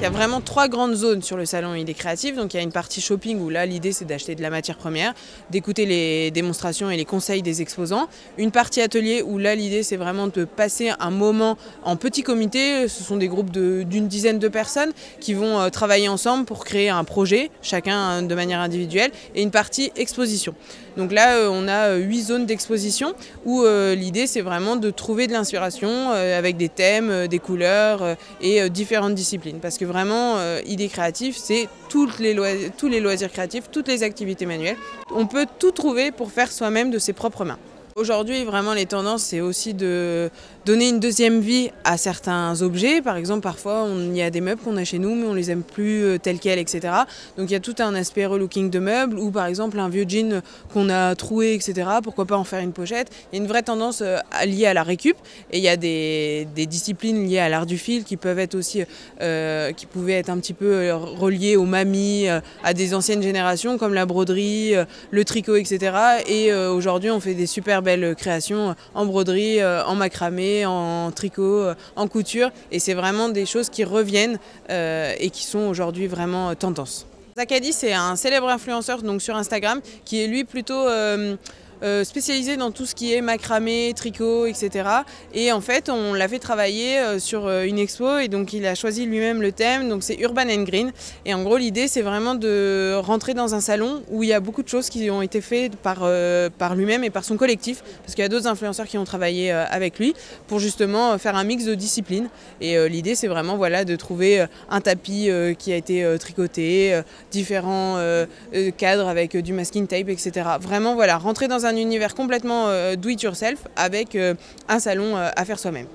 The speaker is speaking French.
y a vraiment 3 grandes zones sur le salon Idées Créatives. Donc il y a une partie shopping où là l'idée c'est d'acheter de la matière première, d'écouter les démonstrations et les conseils des exposants. Une partie atelier où là l'idée c'est vraiment de passer un moment en petit comité. Ce sont des groupes d'une dizaine de personnes qui vont travailler ensemble pour créer un projet, chacun de manière individuelle, et une partie exposition. Donc là on a 8 zones d'exposition où l'idée c'est vraiment de trouver de l'inspiration avec des thèmes, des couleurs et différentes disciplines. Parce que vraiment Idées Créatives c'est tous les loisirs créatifs, toutes les activités manuelles. On peut tout trouver pour faire soi-même de ses propres mains. Aujourd'hui, vraiment, les tendances, c'est aussi de donner une deuxième vie à certains objets. Par exemple, parfois, il y a des meubles qu'on a chez nous, mais on les aime plus tels quels, etc. Donc, il y a tout un aspect relooking de meubles, ou par exemple, un vieux jean qu'on a troué, etc. Pourquoi pas en faire une pochette? Il y a une vraie tendance liée à la récup, et il y a des disciplines liées à l'art du fil qui peuvent être aussi, qui pouvaient être un petit peu reliées aux mamies, à des anciennes générations, comme la broderie, le tricot, etc. Et aujourd'hui, on fait des super belles créations en broderie, en macramé, en tricot, en couture. Et c'est vraiment des choses qui reviennent et qui sont aujourd'hui vraiment tendance. Zakadi, c'est un célèbre influenceur donc sur Instagram qui est lui plutôt spécialisé dans tout ce qui est macramé, tricot, etc. Et en fait, on l'a fait travailler sur une expo et donc il a choisi lui-même le thème, donc c'est Urban and Green. Et en gros, l'idée, c'est vraiment de rentrer dans un salon où il y a beaucoup de choses qui ont été faites par lui-même et par son collectif, parce qu'il y a d'autres influenceurs qui ont travaillé avec lui pour justement faire un mix de disciplines. Et l'idée, c'est vraiment voilà, de trouver un tapis qui a été tricoté, différents cadres avec du masking tape, etc. Vraiment, voilà, rentrer dans un univers complètement do it yourself avec un salon à faire soi-même.